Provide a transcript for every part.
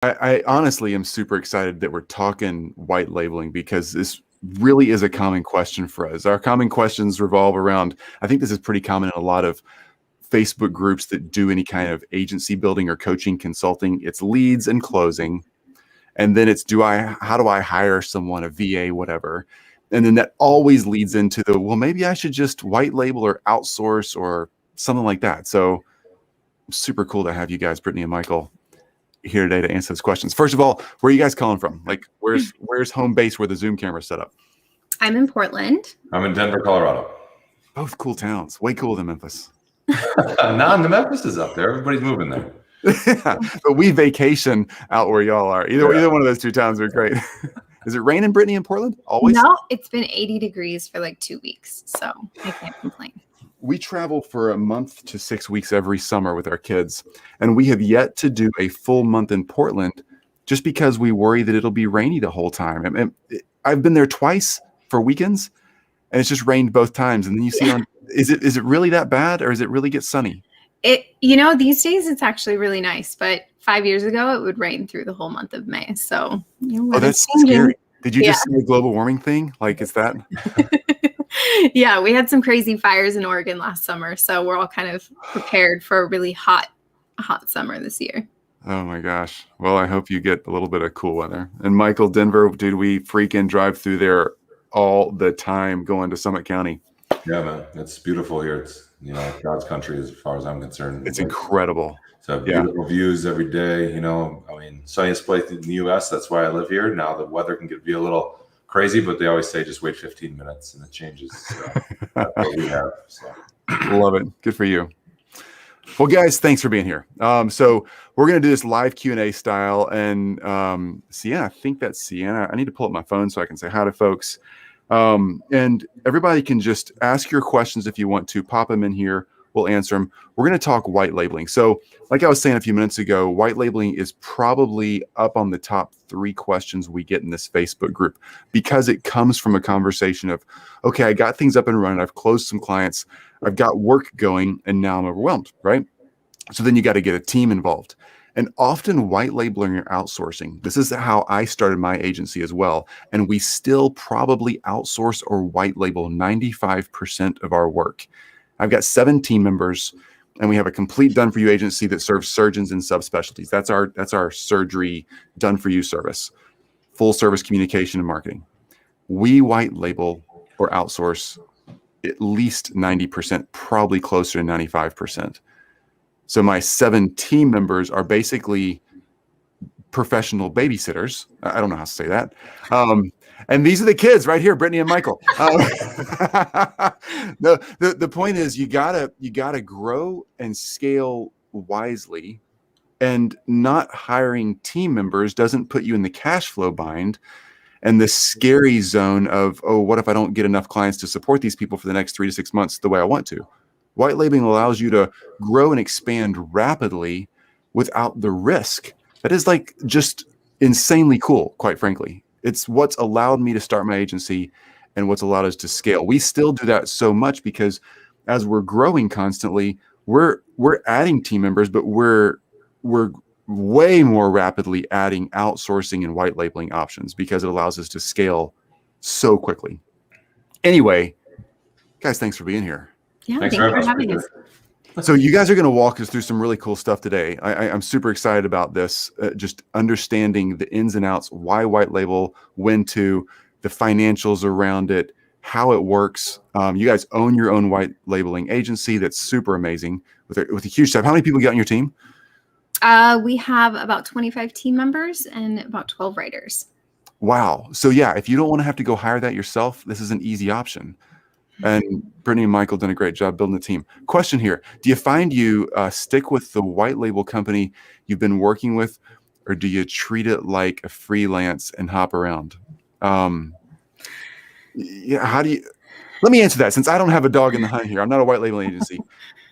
I honestly am super excited that we're talking white labeling because this really is a common question for us. Our common questions revolve around, I think this is pretty common in a lot of Facebook groups that do any kind of agency building or coaching consulting. It's leads and closing. And then it's how do I hire someone, a VA, whatever. And then that always leads into well, maybe I should just white label or outsource or something like that. So super cool to have you guys, Brittany and Michael, here today to answer those questions. First of all, where are you guys calling from? Like, where's home base where the Zoom camera's set up? I'm in Portland. I'm in Denver, Colorado. Both cool towns. Way cooler than Memphis. No, Memphis is up there. Everybody's moving there. Yeah, but we vacation out where y'all are. Either one of those two towns are great. Is it raining, Brittany, in Portland? Always? No, it's been 80 degrees for like 2 weeks, so I can't complain. We travel for a month to 6 weeks every summer with our kids, and we have yet to do a full month in Portland just because we worry that it'll be rainy the whole time. And I've been there twice for weekends, and it's just rained both times. And then you see, is it really that bad, or does it really get sunny? These days it's actually really nice, but 5 years ago it would rain through the whole month of May. So, that's scary. Did you just say a global warming thing? Like, is that? Yeah, we had some crazy fires in Oregon last summer, so we're all kind of prepared for a really hot summer this year. Oh my gosh. Well, I hope you get a little bit of cool weather. And Michael, Denver, dude, we freaking drive through there all the time going to Summit County. Yeah, man. It's beautiful here. It's, God's country as far as I'm concerned. It's incredible. So beautiful views every day, sunniest place in the U.S. That's why I live here. Now the weather can be a little crazy, but they always say just wait 15 minutes and it changes. So that's what we have. So. Love it. Good for you. Well, guys, thanks for being here. So we're going to do this live Q&A style. And Sienna, I think that's Sienna. I need to pull up my phone so I can say hi to folks. And everybody can just ask your questions if you want to. Pop them in here. We'll answer them. We're going to talk white labeling. So like I was saying a few minutes ago, white labeling is probably up on the top 3 questions we get in this Facebook group because it comes from a conversation of, okay, I got things up and running. I've closed some clients. I've got work going, and now I'm overwhelmed, right? So then you got to get a team involved. And often white labeling or outsourcing, this is how I started my agency as well. And we still probably outsource or white label 95% of our work. I've got 7 team members, and we have a complete done-for-you agency that serves surgeons and subspecialties. That's our surgery done-for-you service, full service communication and marketing. We white label or outsource at least 90%, probably closer to 95%. So my 7 team members are basically professional babysitters. I don't know how to say that. And these are the kids right here, Brittany and Michael. No, the point is you gotta grow and scale wisely, and not hiring team members doesn't put you in the cash flow bind and the scary zone of, oh, what if I don't get enough clients to support these people for the next 3 to 6 months the way I want to? White labeling allows you to grow and expand rapidly without the risk. That is like just insanely cool, quite frankly. It's what's allowed me to start my agency and what's allowed us to scale. We still do that so much because as we're growing constantly, we're adding team members, but we're way more rapidly adding outsourcing and white labeling options because it allows us to scale so quickly. Anyway, guys, thanks for being here. Yeah, thanks for having us. So you guys are going to walk us through some really cool stuff today. I'm super excited about this, just understanding the ins and outs, why white label, when to, the financials around it, how it works. You guys own your own white labeling agency. That's super amazing with a huge staff. How many people you got on your team? We have about 25 team members and about 12 writers. Wow. So yeah, if you don't want to have to go hire that yourself, this is an easy option. And Brittany and Michael done a great job building the team. Question here. Do you find you stick with the white label company you've been working with, or do you treat it like a freelance and hop around? How do you, let me answer that since I don't have a dog in the hunt here. I'm not a white label agency.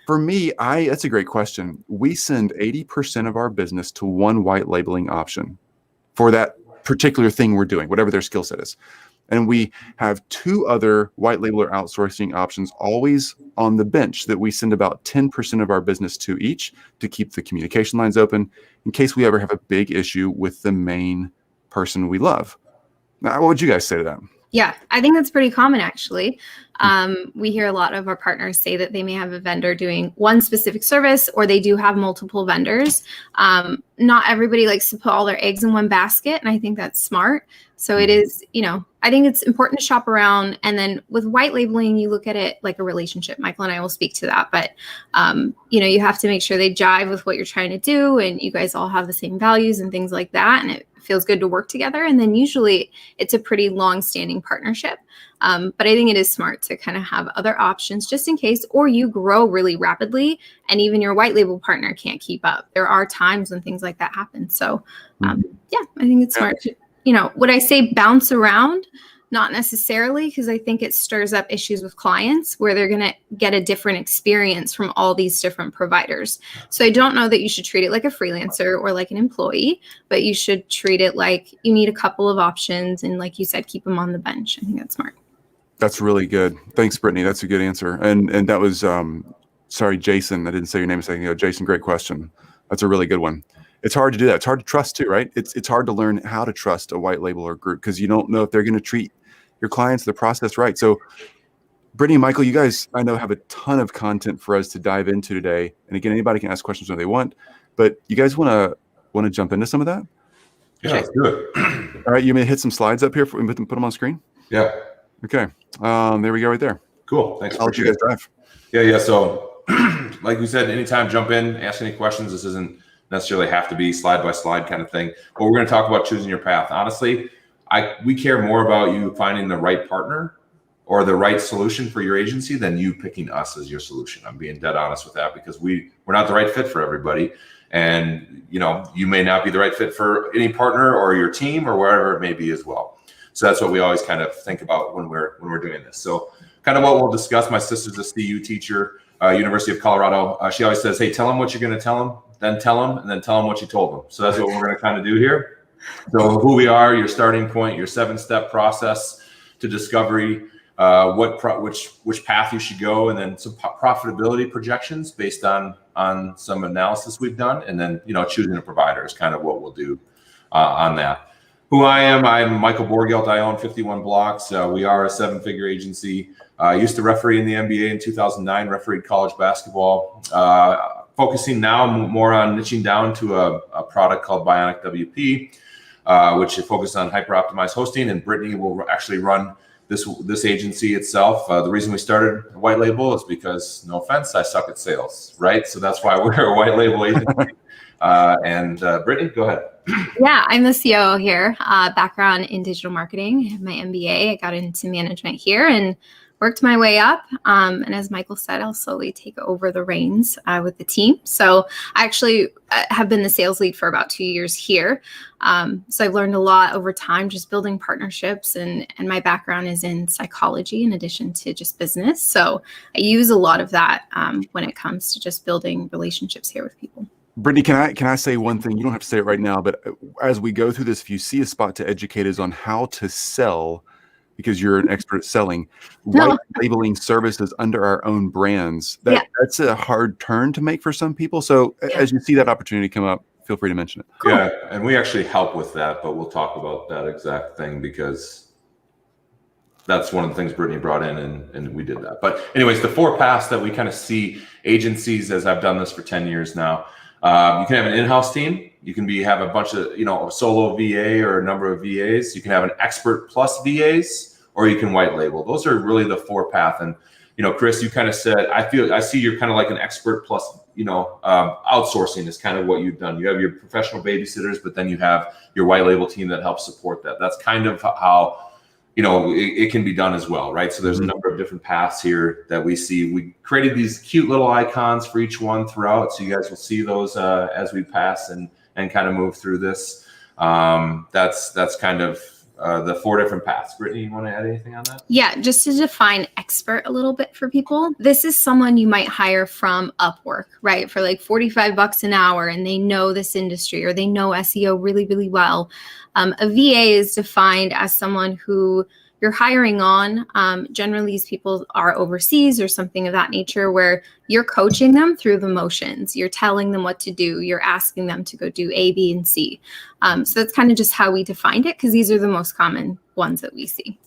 For me, that's a great question. We send 80% of our business to one white labeling option for that particular thing we're doing, whatever their skill set is. And we have 2 other white label or outsourcing options always on the bench that we send about 10% of our business to each to keep the communication lines open in case we ever have a big issue with the main person we love. Now, what would you guys say to that? Yeah, I think that's pretty common, actually. We hear a lot of our partners say that they may have a vendor doing one specific service, or they do have multiple vendors. Not everybody likes to put all their eggs in one basket, and I think that's smart. So it is, I think it's important to shop around. And then with white labeling, you look at it like a relationship. Michael and I will speak to that. But, you have to make sure they jive with what you're trying to do, and you guys all have the same values and things like that. And it feels good to work together. And then usually it's a pretty long-standing partnership. But I think it is smart to kind of have other options just in case, or you grow really rapidly and even your white label partner can't keep up. There are times when things like that happen. So I think it's smart to, would I say bounce around? Not necessarily, because I think it stirs up issues with clients where they're going to get a different experience from all these different providers. So I don't know that you should treat it like a freelancer or like an employee, but you should treat it like you need a couple of options. And like you said, keep them on the bench. I think that's smart. That's really good. Thanks, Brittany. That's a good answer. And that was, sorry, Jason. I didn't say your name a second ago. Jason, great question. That's a really good one. It's hard to do that. It's hard to trust too, right? It's hard to learn how to trust a white label or group because you don't know if they're going to treat your clients, the process right. So Brittany and Michael, you guys, I know, have a ton of content for us to dive into today. And again, anybody can ask questions when they want, but you guys want to jump into some of that? Yeah, let's do it. All right. You may hit some slides up here and put them on screen. Yeah. Okay. There we go right there. Cool. Thanks. I'll let you guys drive. Yeah. So like we said, anytime, jump in, ask any questions. This doesn't necessarily have to be slide by slide kind of thing, but we're going to talk about choosing your path. Honestly, we care more about you finding the right partner or the right solution for your agency than you picking us as your solution. I'm being dead honest with that because we're not the right fit for everybody. And, you may not be the right fit for any partner or your team or wherever it may be as well. So that's what we always kind of think about when we're doing this. So kind of what we'll discuss, my sister's a CU teacher, University of Colorado. She always says, hey, tell them what you're going to tell them, then tell them, and then tell them what you told them. So that's what we're going to kind of do here. So who we are, your starting point, your 7-step process to discovery, which path you should go, and then some profitability projections based on some analysis we've done, and then choosing a provider is kind of what we'll do on that. Who I am, I'm Michael Borgelt. I own 51 Blocks. We are a 7-figure agency. I used to referee in the NBA in 2009, refereed college basketball. Focusing now more on niching down to a product called Bionic WP. Which is focused on hyper-optimized hosting, and Brittany will actually run this agency itself. The reason we started white label is because, no offense, I suck at sales, right? So that's why we're a white label agency. And Brittany, go ahead. Yeah, I'm the COO here. Background in digital marketing. I have my MBA. I got into management here and worked my way up. And as Michael said, I'll slowly take over the reins with the team. So I actually have been the sales lead for about 2 years here. So I've learned a lot over time, just building partnerships. And my background is in psychology in addition to just business. So I use a lot of that when it comes to just building relationships here with people. Brittany, can I say one thing? You don't have to say it right now, but as we go through this, if you see a spot to educate us on how to sell, because you're an expert at selling, white labeling services under our own brands, that's a hard turn to make for some people. So as you see that opportunity come up, feel free to mention it. Cool. Yeah, and we actually help with that, but we'll talk about that exact thing because that's one of the things Brittany brought in, and we did that. But anyways, the 4 paths that we kind of see agencies, as I've done this for 10 years now, you can have an in-house team. You can have a bunch of, a solo VA or a number of VAs. You can have an expert plus VAs, or you can white label. Those are really the 4 path. And, Chris, you kind of said, I see you're kind of like an expert plus, outsourcing is kind of what you've done. You have your professional babysitters, but then you have your white label team that helps support that. That's kind of how, it can be done as well, right? So there's a number of different paths here that we see. We created these cute little icons for each one throughout, so you guys will see those as we pass and kind of move through this. That's kind of the 4 different paths. Brittany, you want to add anything on that? Yeah, just to define expert a little bit for people. This is someone you might hire from Upwork, right? For like $45 an hour, and they know this industry or they know SEO really, really well. A VA is defined as someone who you're hiring on, generally these people are overseas or something of that nature, where you're coaching them through the motions. You're telling them what to do. You're asking them to go do A, B, and C. So that's kind of just how we defined it, because these are the most common ones that we see.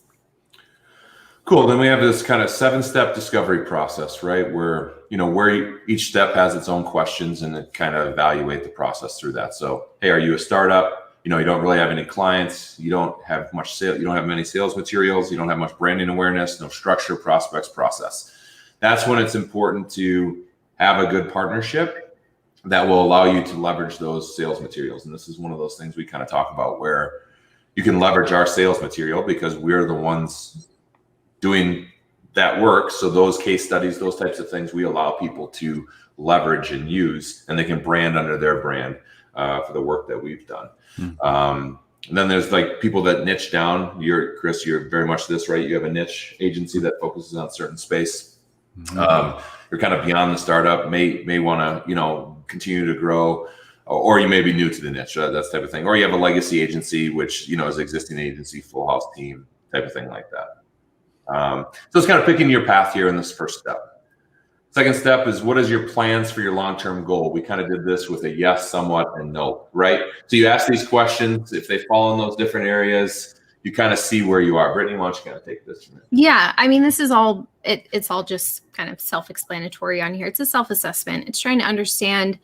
Cool. Then we have this kind of 7-step discovery process, right? Where, each step has its own questions, and it kind of evaluate the process through that. So, hey, are you a startup? You don't really have any clients. You don't have much sale. You don't have many sales materials. You don't have much branding awareness, no structure, prospects, process. That's when it's important to have a good partnership that will allow you to leverage those sales materials. And this is one of those things we kind of talk about, where you can leverage our sales material because we're the ones doing that work. So those case studies, those types of things, we allow people to leverage and use, and they can brand under their brand for the work that we've done. And then there's like people that niche down. Chris, you're very much this, right? You have a niche agency that focuses on a certain space. You're kind of beyond the startup, may want to, continue to grow, or you may be new to the niche, that type of thing. Or you have a legacy agency, which, is existing agency, full house team type of thing like that. So it's kind of picking your path here in this first step. Second step is, what is your plans for your long-term goal? We kind of did this with a yes, somewhat, and no, right? So you ask these questions. If they fall in those different areas, you kind of see where you are. Brittany, why don't you kind of take this from here? Yeah, I mean, this is all, it's all just kind of self-explanatory on here. It's a self-assessment. It's trying to understand,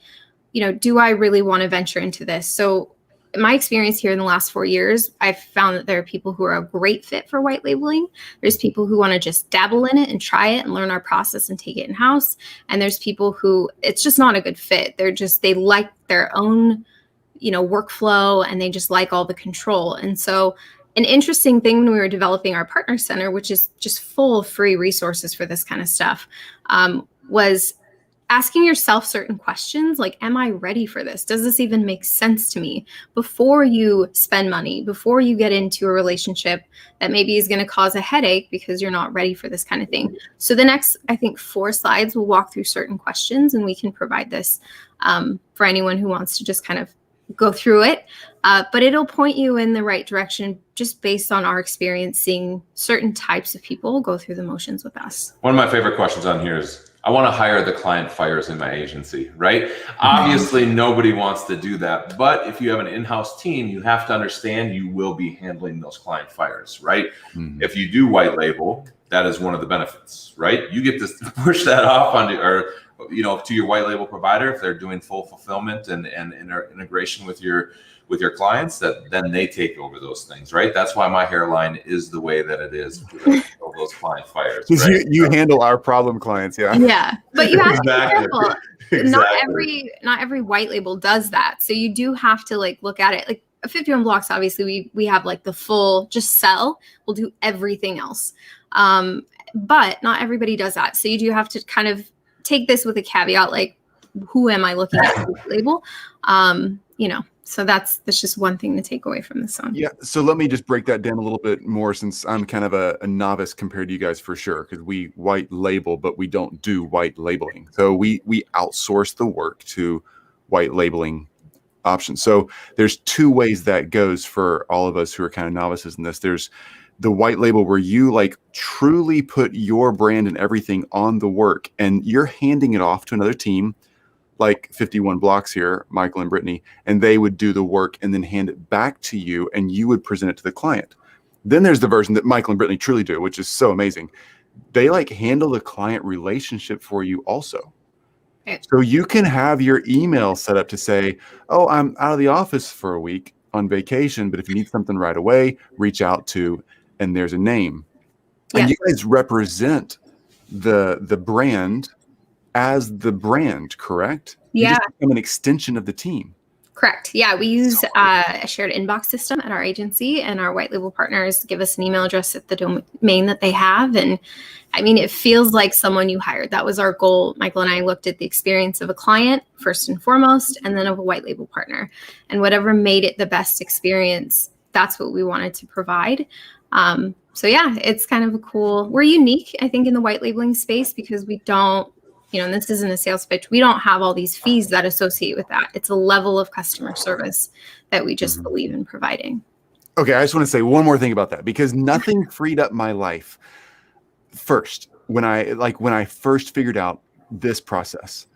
do I really want to venture into this? So in my experience here in the last 4 years, I've found that there are people who are a great fit for white labeling. There's people who want to just dabble in it and try it and learn our process and take it in-house. And there's people who it's just not a good fit. They like their own, workflow, and they just like all the control. And so an interesting thing when we were developing our partner center, which is just full of free resources for this kind of stuff, was asking yourself certain questions like, am I ready for this? Does this even make sense to me? Before you spend money, before you get into a relationship that maybe is going to cause a headache because you're not ready for this kind of thing. So the next, I think, 4 slides will walk through certain questions, and we can provide this for anyone who wants to just kind of go through it. But it'll point you in the right direction just based on our experience seeing certain types of people go through the motions with us. One of my favorite questions on here is, I want to hire the client fires in my agency, right? Obviously, nobody wants to do that. But if you have an in-house team, you have to understand you will be handling those client fires, right? If you do white label, that is one of the benefits, right? You get to push that off on to your white label provider if they're doing full fulfillment and integration with your clients, that then they take over those things, right? That's why my hairline is the way that it is, of those client fires. Because right? you handle our problem clients, yeah. Yeah, but you have to be careful. Exactly. Not every white label does that. So you do have to look at it. Like 51 Blocks, obviously we have the full just sell. We'll do everything else. But not everybody does that. So you do have to kind of take this with a caveat, who am I looking at for white label? So that's just one thing to take away from this one. Yeah. So let me just break that down a little bit more, since I'm kind of a novice compared to you guys for sure, because we white label, but we don't do white labeling. So we outsource the work to white labeling options. So there's 2 ways that goes for all of us who are kind of novices in this. There's the white label where you truly put your brand and everything on the work, and you're handing it off to another team, like 51 Blocks here, Michael and Brittany, and they would do the work and then hand it back to you, and you would present it to the client. Then there's the version that Michael and Brittany truly do, which is so amazing. They handle the client relationship for you also. Okay. So you can have your email set up to say, oh, I'm out of the office for a week on vacation, but if you need something right away, reach out to, and there's a name. Yeah. And you guys represent the brand as the brand, correct? Yeah. You just become an extension of the team. Correct. Yeah, we use a shared inbox system at our agency, and our white label partners give us an email address at the domain that they have. And I mean, it feels like someone you hired. That was our goal. Michael and I looked at the experience of a client first and foremost, and then of a white label partner. And whatever made it the best experience, that's what we wanted to provide. So yeah, it's kind of we're unique, I think, in the white labeling space, because we don't, and this isn't a sales pitch, we don't have all these fees that associate with that. It's a level of customer service that we just believe in providing. Okay, I just want to say one more thing about that, because nothing freed up my life first when I first figured out this process.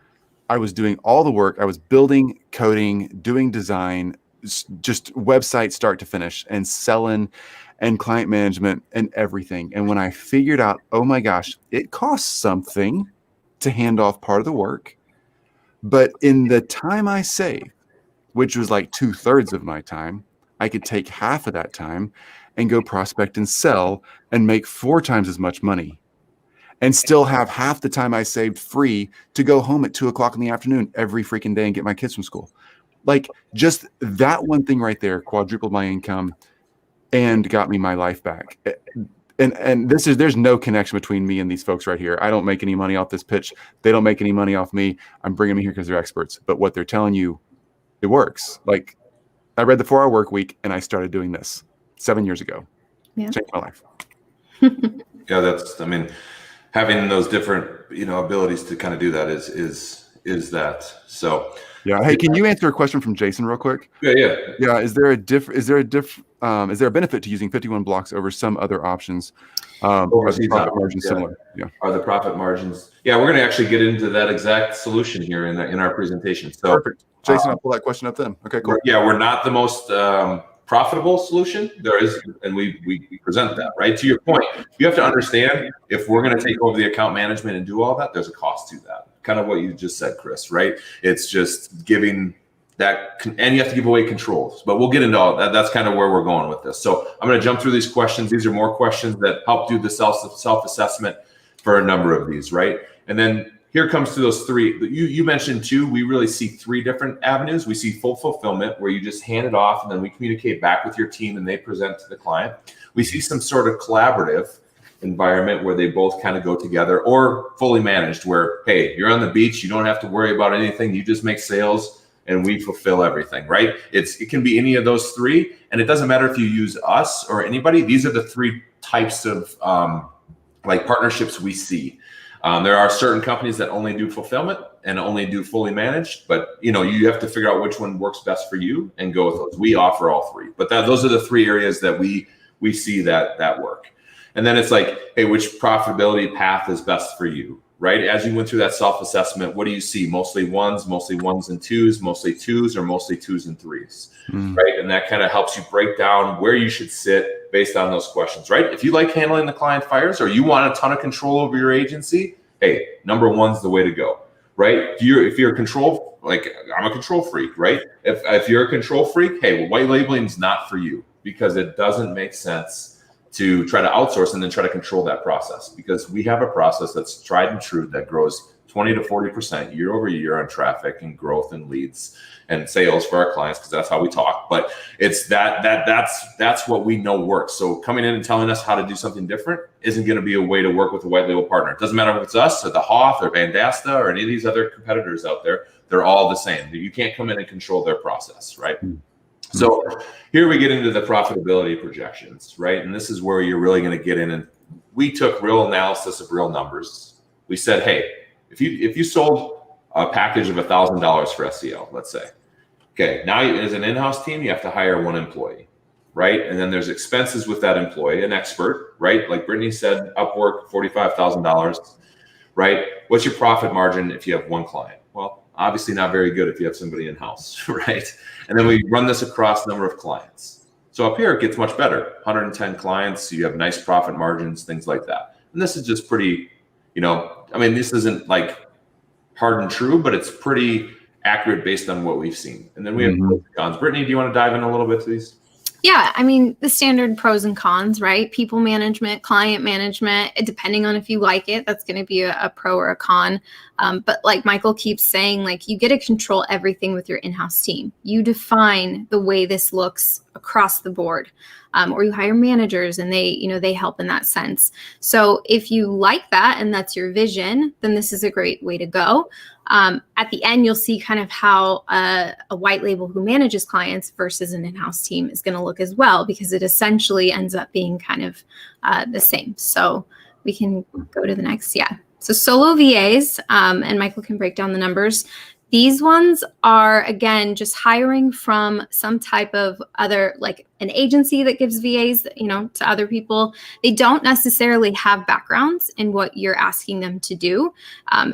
I was doing all the work. I was building, coding, doing design, just website start to finish, and selling and client management and everything. And when I figured out, oh my gosh, it costs something to hand off part of the work, but in the time I saved, which was like 2/3 of my time, I could take half of that time and go prospect and sell and make 4 times as much money, and still have half the time I saved free to go home at 2:00 in the afternoon every freaking day and get my kids from school. Like, just that one thing right there quadrupled my income and got me my life back. And there's no connection between me and these folks right here. I don't make any money off this pitch. They don't make any money off me. I'm bringing them here because they're experts. But what they're telling you, it works. Like, I read the 4-Hour Work Week and I started doing this 7 years ago. Yeah. Changed my life. Yeah, having those different, abilities to kind of do that is that. So yeah. Hey, can you answer a question from Jason real quick? Yeah. Is there a benefit to using 51 blocks over some other options? Are the profit margins similar? Yeah. Are the profit margins? Yeah, we're going to actually get into that exact solution here in our presentation. So perfect. Jason, I'll pull that question up then. Okay, cool. We're not the most profitable solution there is, and we present that, right? To your point, you have to understand, if we're going to take over the account management and do all that, there's a cost to that. Kind of what you just said, Chris, right? It's just giving that, and you have to give away controls, but we'll get into all that. That's kind of where we're going with this. So I'm going to jump through these questions. These are more questions that help do the self-assessment for a number of these, right? And then here comes to those 3. You mentioned 2. We really see 3 different avenues. We see full fulfillment, where you just hand it off and then we communicate back with your team and they present to the client. We see some sort of collaborative environment where they both kind of go together, or fully managed, where, hey, you're on the beach, you don't have to worry about anything. You just make sales and we fulfill everything, right? It can be any of those 3, and it doesn't matter if you use us or anybody. These are the 3 types of partnerships we see. There are certain companies that only do fulfillment and only do fully managed, but you have to figure out which one works best for you and go with those. We offer all 3, but those are the 3 areas that we see that work. And then it's like, hey, which profitability path is best for you, right? As you went through that self-assessment, what do you see? Mostly ones and twos, mostly 2s, or mostly 2s and 3s, right? And that kind of helps you break down where you should sit based on those questions, right? If you like handling the client fires, or you want a ton of control over your agency, hey, number 1's the way to go, right? If you're a control, like I'm a control freak, right? If you're a control freak, hey, well, white labeling is not for you, because it doesn't make sense to try to outsource and then try to control that process, because we have a process that's tried and true that grows 20 to 40% year over year on traffic and growth and leads and sales for our clients, because that's how we talk. But it's that's what we know works. So coming in and telling us how to do something different isn't going to be a way to work with a white label partner. It doesn't matter if it's us or the Hoth or Vandasta or any of these other competitors out there. They're all the same. You can't come in and control their process, right? So here we get into the profitability projections, right? And this is where you're really going to get in. And we took real analysis of real numbers. We said, hey, if you sold a package of $1,000 for SEO, let's say, okay, now as an in-house team, you have to hire 1 employee, right? And then there's expenses with that employee, an expert, right? Like Brittany said, Upwork, $45,000, right? What's your profit margin if you have 1 client? Well, obviously not very good if you have somebody in-house, right? And then we run this across number of clients. So up here, it gets much better. 110 clients, you have nice profit margins, things like that. And this is just pretty, this isn't like hard and true, but it's pretty accurate based on what we've seen. And then we have pros and cons. Brittany, do you want to dive in a little bit to these? Yeah, the standard pros and cons, right? People management, client management, depending on if you like it, that's going to be a pro or a con. But like Michael keeps saying, like, you get to control everything with your in-house team. You define the way this looks across the board. Or you hire managers and they help in that sense. So if you like that and that's your vision, then this is a great way to go. At the end, you'll see kind of how a white label who manages clients versus an in-house team is going to look as well, because it essentially ends up being kind of the same. So we can go to the next. Yeah. So solo VAs, and Michael can break down the numbers. These ones are, again, just hiring from some type of other, like an agency that gives VAs, to other people. They don't necessarily have backgrounds in what you're asking them to do.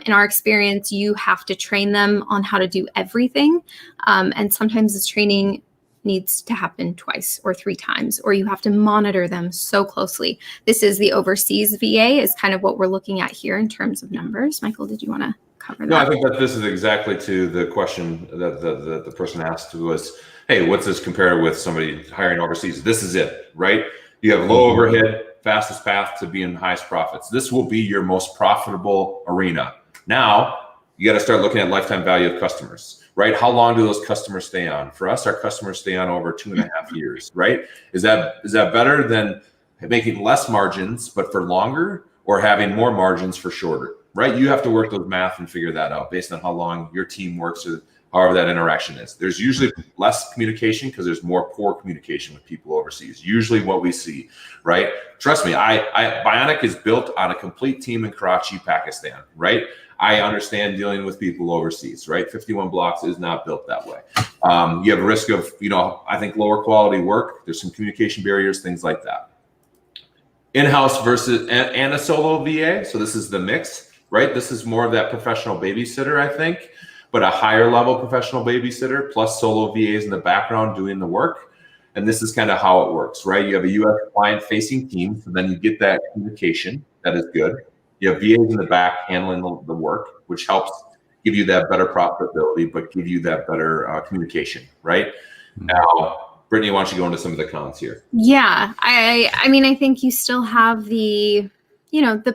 In our experience, you have to train them on how to do everything. And sometimes this training needs to happen twice or 3 times, or you have to monitor them so closely. This is the overseas VA is kind of what we're looking at here in terms of numbers. Michael, did you want to cover that? No, I think that this is exactly to the question that the person asked was, hey, what's this compared with somebody hiring overseas? This is it, right? You have low overhead, fastest path to being highest profits. This will be your most profitable arena. Now, you got to start looking at lifetime value of customers, right? How long do those customers stay on? For us, our customers stay on over 2.5 years, right? Is that better than making less margins, but for longer, or having more margins for shorter, right? You have to work those math and figure that out based on how long your team works or however that interaction is. There's usually less communication because there's more poor communication with people overseas. Usually what we see, right? Trust me, Bionic is built on a complete team in Karachi, Pakistan, right? I understand dealing with people overseas, right? 51 Blocks is not built that way. You have a risk of, I think lower quality work. There's some communication barriers, things like that. In-house versus and a solo VA. So this is the mix, right? This is more of that professional babysitter, I think, but a higher level professional babysitter plus solo VAs in the background doing the work. And this is kind of how it works, right? You have a US client facing team, so then you get that communication that is good. You have VAs in the back handling the work, which helps give you that better profitability, but give you that better communication, right? Now, Brittany, why don't you go into some of the cons here? Yeah, I mean, I think you still have the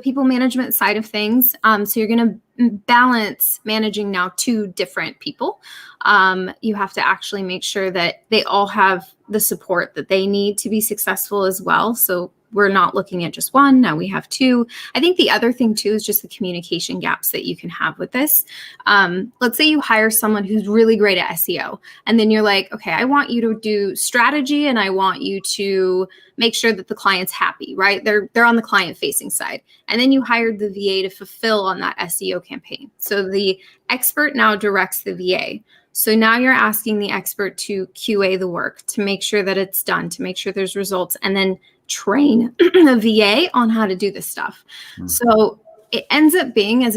people management side of things. So you're going to balance managing now 2 different people. You have to actually make sure that they all have the support that they need to be successful as well. So we're not looking at just one. Now we have 2. I think the other thing too is just the communication gaps that you can have with this. Let's say you hire someone who's really great at SEO, and then you're like, okay, I want you to do strategy and I want you to make sure that the client's happy, right? They're on the client facing side. And then you hired the VA to fulfill on that SEO campaign. So the expert now directs the VA. So now you're asking the expert to QA the work, to make sure that it's done, to make sure there's results, and then train a VA on how to do this stuff. So it ends up being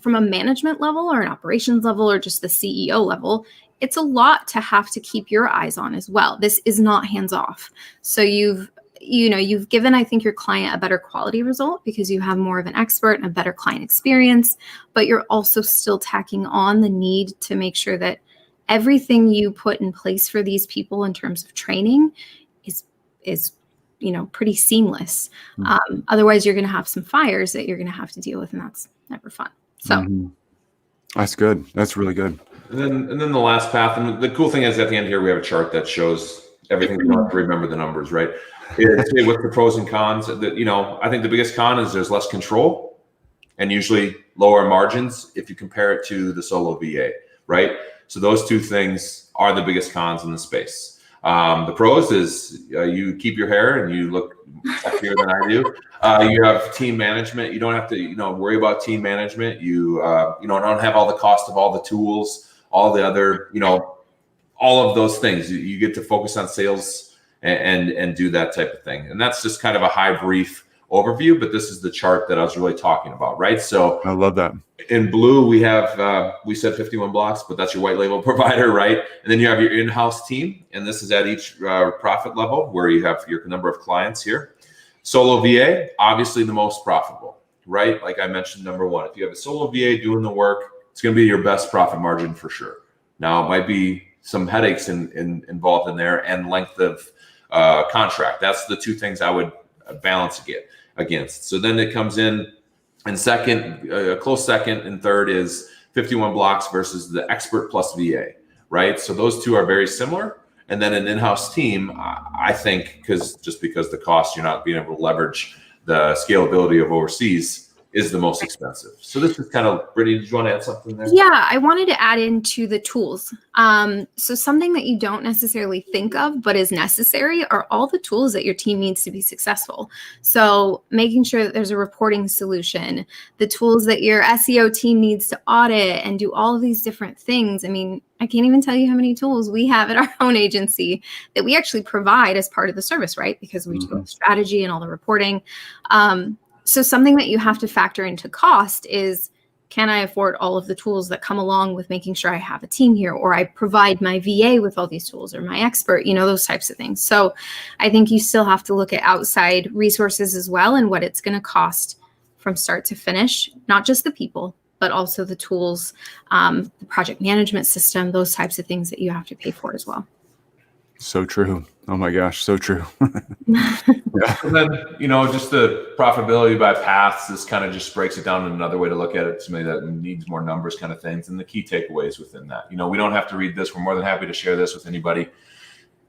from a management level or an operations level or just the CEO level, it's a lot to have to keep your eyes on as well. This is not hands off. So you've given, I think, your client a better quality result because you have more of an expert and a better client experience, but you're also still tacking on the need to make sure that everything you put in place for these people in terms of training is pretty seamless. Otherwise, you're going to have some fires that you're going to have to deal with, and that's never fun. So that's good. That's really good. And then the last path, and the cool thing is at the end here, we have a chart that shows everything. You don't have to remember the numbers, right? It's what's the pros and cons. I think the biggest con is there's less control and usually lower margins if you compare it to the solo VA, right? So those 2 things are the biggest cons in the space. The pros is you keep your hair and you look sexier than I do. You have team management. You don't have to, worry about team management. You don't have all the cost of all the tools, all the other, all of those things. You get to focus on sales and do that type of thing. And that's just kind of a high brief overview, but this is the chart that I was really talking about, right? So I love that. In blue, we have, we said 51 Blocks, but that's your white label provider, right? And then you have your in-house team, and this is at each profit level where you have your number of clients here. Solo VA, obviously the most profitable, right? Like I mentioned, number 1, if you have a solo VA doing the work, it's going to be your best profit margin for sure. Now, it might be some headaches involved in there and length of contract. That's the 2 things I would balance against. So then it comes in second, a close second and third is 51 Blocks versus the expert plus VA, right? So those 2 are very similar. And then an in-house team, I think, because the cost, you're not being able to leverage the scalability of overseas, is the most expensive. So this is kind of, Brittany, did you want to add something there? Yeah, I wanted to add into the tools. So something that you don't necessarily think of, but is necessary, are all the tools that your team needs to be successful. So making sure that there's a reporting solution, the tools that your SEO team needs to audit and do all of these different things. I mean, I can't even tell you how many tools we have at our own agency that we actually provide as part of the service, right? Because we do strategy and all the reporting. So something that you have to factor into cost is, can I afford all of the tools that come along with making sure I have a team here, or I provide my VA with all these tools, or my expert, those types of things. So I think you still have to look at outside resources as well and what it's going to cost from start to finish, not just the people, but also the tools, the project management system, those types of things that you have to pay for as well. So true. Oh my gosh, so true. Yeah. And then, just the profitability by paths, this kind of just breaks it down in another way to look at it, somebody that needs more numbers kind of things, and the key takeaways within that. We don't have to read this. We're more than happy to share this with anybody.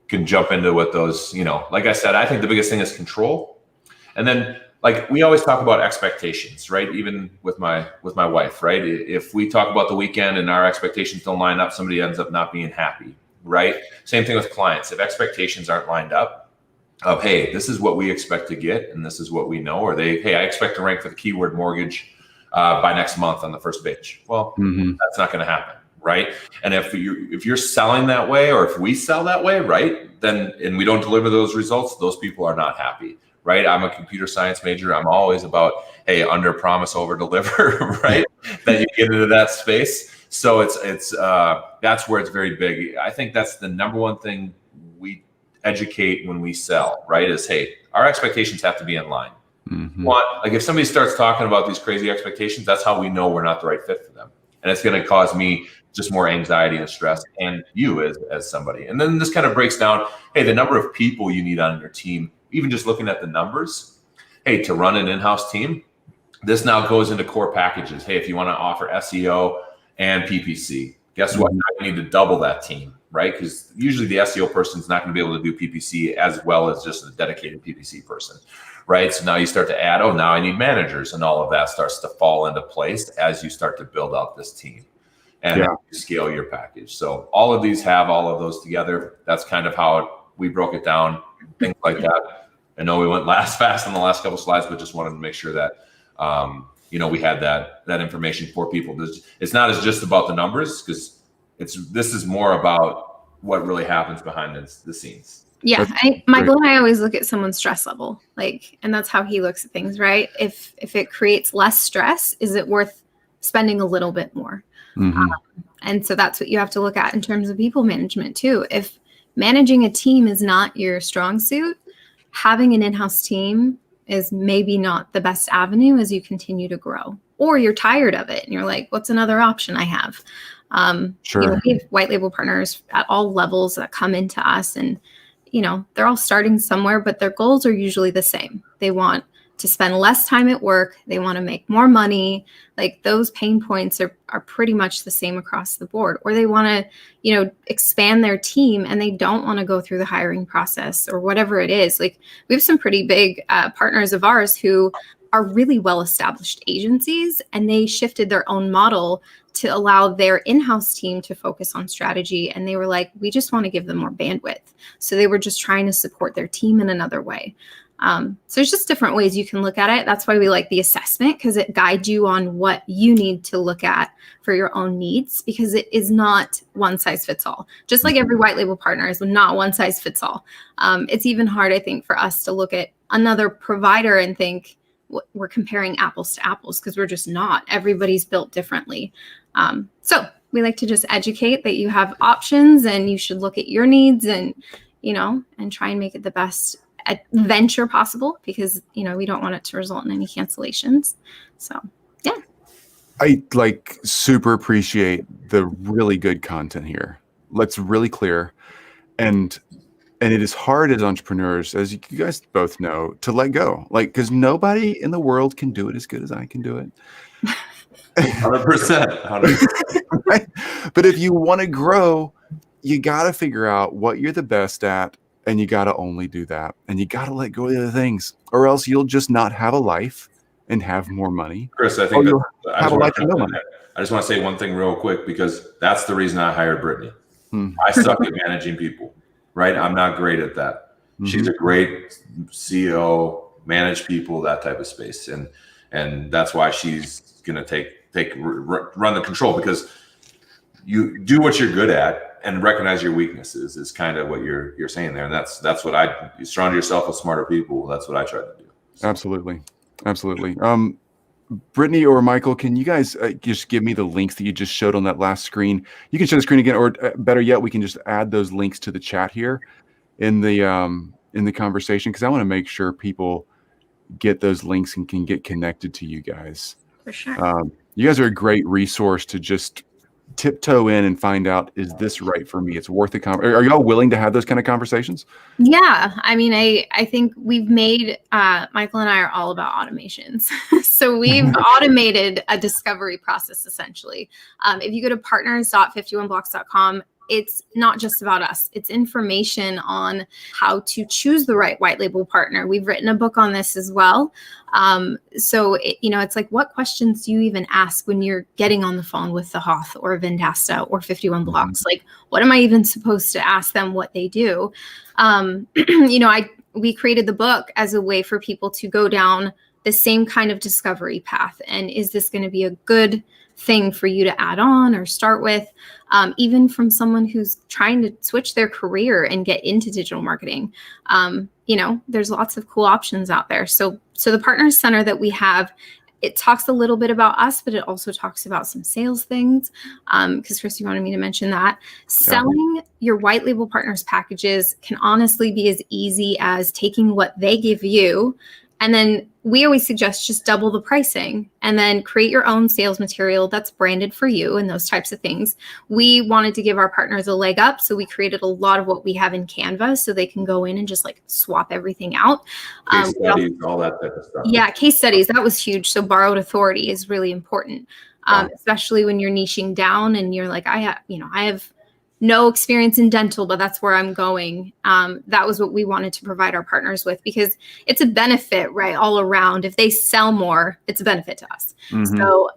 Can jump into what those, like I said, I think the biggest thing is control. And then, like, we always talk about expectations, right? Even with my wife, right? If we talk about the weekend and our expectations don't line up, somebody ends up not being happy, right? Same thing with clients. If expectations aren't lined up, of, hey, this is what we expect to get, and this is what we know, or hey, I expect to rank for the keyword mortgage by next month on the first page. Well, that's not going to happen, right? And if you're selling that way, or if we sell that way, right, then, and we don't deliver those results, those people are not happy, right? I'm a computer science major. I'm always about, hey, under promise, over deliver, right? That you get into that space. So it's that's where it's very big. I think that's the number one thing we educate when we sell, right? Is, hey, our expectations have to be in line. Like if somebody starts talking about these crazy expectations, that's how we know we're not the right fit for them. And it's going to cause me just more anxiety and stress, and you as somebody. And then this kind of breaks down, hey, the number of people you need on your team, even just looking at the numbers, hey, to run an in-house team, this now goes into core packages. Hey, if you want to offer SEO and PPC, guess what? Now you need to double that team, right? Because usually the SEO person is not going to be able to do PPC as well as just a dedicated PPC person, right? So now you start to add, now I need managers, and all of that starts to fall into place as you start to build out this team and you scale your package. So all of these have all of those together. That's kind of how we broke it down, things like that. I know we went fast on the last couple of slides, but just wanted to make sure that we had that information for people. It's not as just about the numbers, because this is more about what really happens behind the scenes. Yeah, Michael and I always look at someone's stress level, and that's how he looks at things, right? If it creates less stress, is it worth spending a little bit more? And so that's what you have to look at in terms of people management too. If managing a team is not your strong suit, having an in-house team is maybe not the best avenue as you continue to grow, or you're tired of it and you're like, what's another option I have? Sure. We have white label partners at all levels that come into us, and they're all starting somewhere, but their goals are usually the same. They want to spend less time at work. They want to make more money. Like, those pain points are pretty much the same across the board. Or they want to, expand their team, and they don't want to go through the hiring process or whatever it is. Like, we have some pretty big partners of ours who are really well-established agencies, and they shifted their own model to allow their in-house team to focus on strategy. And they were like, we just want to give them more bandwidth. So they were just trying to support their team in another way. So there's just different ways you can look at it. That's why we like the assessment, because it guides you on what you need to look at for your own needs, because it is not one size fits all. Just like every white label partner is not one size fits all. It's even hard, I think, for us to look at another provider and think we're comparing apples to apples, because we're just not. Everybody's built differently. So we like to just educate that you have options, and you should look at your needs and try and make it the best venture possible, because we don't want it to result in any cancellations. So yeah, I super appreciate the really good content here. It's really clear, and it is hard as entrepreneurs, as you guys both know, to let go, because nobody in the world can do it as good as I can do it. 100%. Right? But if you want to grow, you got to figure out what you're the best at, and you got to only do that, and you got to let go of the other things, or else you'll just not have a life, and have more money. Chris, I think you'll I have a life with no money. just want to say one thing real quick, because that's the reason I hired Brittany. Hmm. I suck at managing people, right? I'm not great at that. She's a great CEO, manage people, that type of space. And that's why she's going to run the control, because you do what you're good at and recognize your weaknesses is kind of what you're saying there. And that's what you surround yourself with smarter people. That's what I try to do. So. Absolutely. Brittany or Michael, can you guys just give me the links that you just showed on that last screen? You can show the screen again, or better yet, we can just add those links to the chat here in the conversation, because I want to make sure people get those links and can get connected to you guys. For sure. You guys are a great resource to just tiptoe in and find out, is this right for me? It's worth the are y'all willing to have those kind of conversations? Yeah. I mean, I think we've made, Michael and I are all about automations. So we've automated a discovery process, essentially. If you go to partners.51blocks.com, it's not just about us. It's information on how to choose the right white label partner. We've written a book on this as well. So, it's like, what questions do you even ask when you're getting on the phone with the Hoth or Vendasta or 51 Blocks? Like, what am I even supposed to ask them what they do? We created the book as a way for people to go down the same kind of discovery path. And is this going to be a good thing for you to add on or start with, even from someone who's trying to switch their career and get into digital marketing? There's lots of cool options out there. So the Partners Center that we have, it talks a little bit about us, but it also talks about some sales things. Because Chris, you wanted me to mention that. Selling your white label partners packages can honestly be as easy as taking what they give you, and then we always suggest just double the pricing and then create your own sales material that's branded for you and those types of things. We wanted to give our partners a leg up, so we created a lot of what we have in Canva so they can go in and just like swap everything out. Case studies, all that type of stuff. Yeah, case studies, that was huge. So borrowed authority is really important, especially when you're niching down and you're like, I have no experience in dental, but that's where I'm going. That was what we wanted to provide our partners with, because it's a benefit, right, all around. If they sell more, it's a benefit to us. So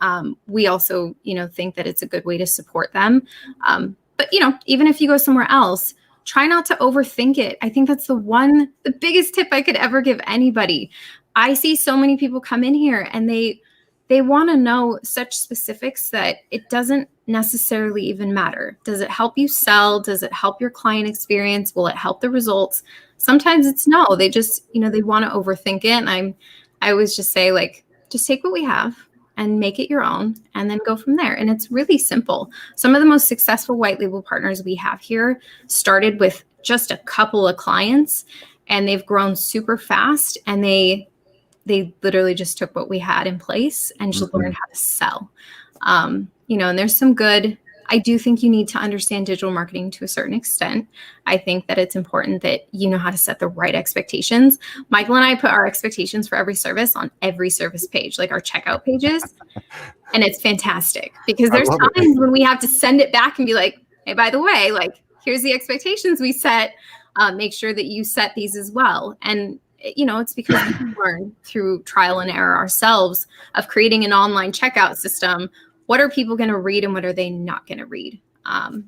we also, think that it's a good way to support them. But, even if you go somewhere else, try not to overthink it. I think that's the biggest tip I could ever give anybody. I see so many people come in here and they want to know such specifics that it doesn't necessarily even matter. Does it help you sell? Does it help your client experience? Will it help the results? Sometimes it's no. They just, they want to overthink it. And I always just say, like, just take what we have and make it your own and then go from there. And it's really simple. Some of the most successful white label partners we have here started with just a couple of clients, and they've grown super fast, and they literally just took what we had in place and just learned how to sell. And there's some good, I do think you need to understand digital marketing to a certain extent. I think that it's important that you know how to set the right expectations. Michael and I put our expectations for every service on every service page, like our checkout pages. And it's fantastic, because there's times when we have to send it back and be like, hey, by the way, like, here's the expectations we set. Make sure that you set these as well. And it's because we learn through trial and error ourselves of creating an online checkout system. What are people going to read and what are they not going to read?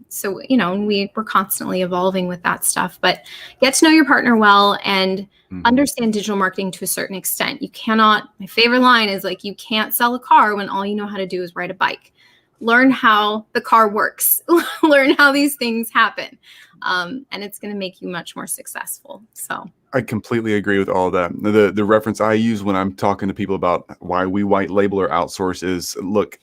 So, we're constantly evolving with that stuff, but get to know your partner well and understand digital marketing to a certain extent. You cannot, my favorite line is like, you can't sell a car when all you know how to do is ride a bike. Learn how the car works, learn how these things happen. And it's going to make you much more successful. So I completely agree with all of that. The reference I use when I'm talking to people about why we white label or outsource is, look,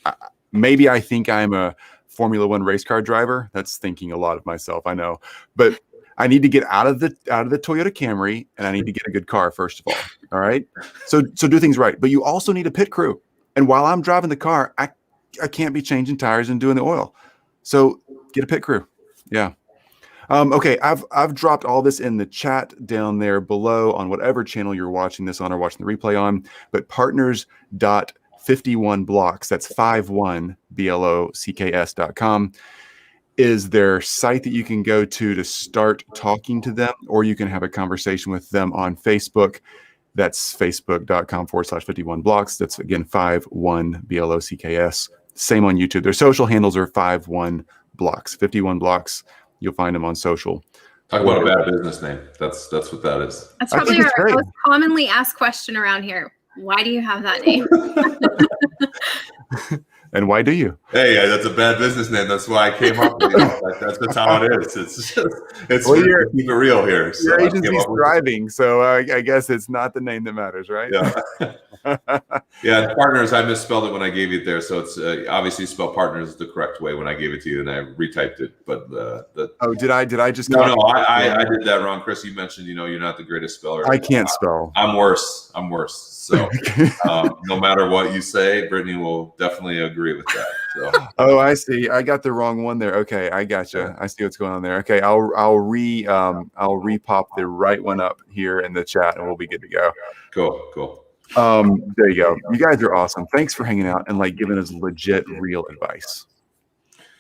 maybe I think I'm a Formula One race car driver. That's thinking a lot of myself, I know, but I need to get out of the Toyota Camry, and I need to get a good car first of all. All right. So do things right, but you also need a pit crew. And while I'm driving the car, I can't be changing tires and doing the oil. So get a pit crew. Yeah. Okay, I've dropped all this in the chat down there below on whatever channel you're watching this on or watching the replay on. But partners.51blocks, that's 51blocks.com, is their site that you can go to start talking to them, or you can have a conversation with them on Facebook. That's facebook.com/51blocks. That's again 51blocks. Same on YouTube. Their social handles are 51blocks. 51blocks. You'll find them on social. Talk about a bad business name. That's what that is. That's probably our most commonly asked question around here. Why do you have that name? And why do you? Hey, that's a bad business name. That's why I came up with it. That's how it is. It's well, keep it real here. So your agency's thriving, so I guess it's not the name that matters, right? Yeah. Yeah, partners. I misspelled it when I gave you it there, so it's obviously spelled partners the correct way when I gave it to you, and I retyped it. But did I just? No, I did that wrong, Chris. You mentioned you're not the greatest speller. I can't spell. I'm worse. So no matter what you say, Brittany will definitely agree with that. So. Oh, I see. I got the wrong one there. Okay, I gotcha. I see what's going on there. Okay, I'll repop the right one up here in the chat, and we'll be good to go. Cool. There you go. You guys are awesome. Thanks for hanging out and giving us legit, real advice.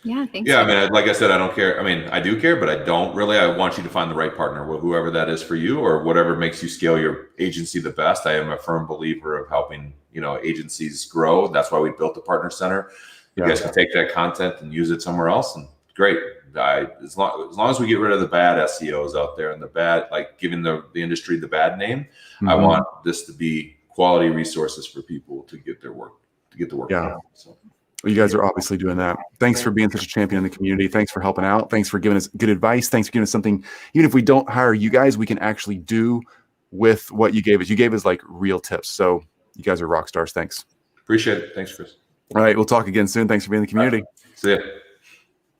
Yeah, thanks. Yeah, I mean, like I said, I don't care. I mean, I do care, but I don't really. I want you to find the right partner, whoever that is for you, or whatever makes you scale your agency the best. I am a firm believer of helping, agencies grow. That's why we built the Partner Center. You guys can take that content and use it somewhere else, and great. As long as we get rid of the bad SEOs out there and the bad, giving the industry the bad name, mm-hmm. I want this to be quality resources for people to get their work, done. So. Well, you guys are obviously doing that. Thanks for being such a champion in the community. Thanks for helping out. Thanks for giving us good advice. Thanks for giving us something, even if we don't hire you guys, we can actually do with what you gave us. You gave us real tips. So you guys are rock stars. Thanks. Appreciate it. Thanks, Chris. All right. We'll talk again soon. Thanks for being in the community. See ya.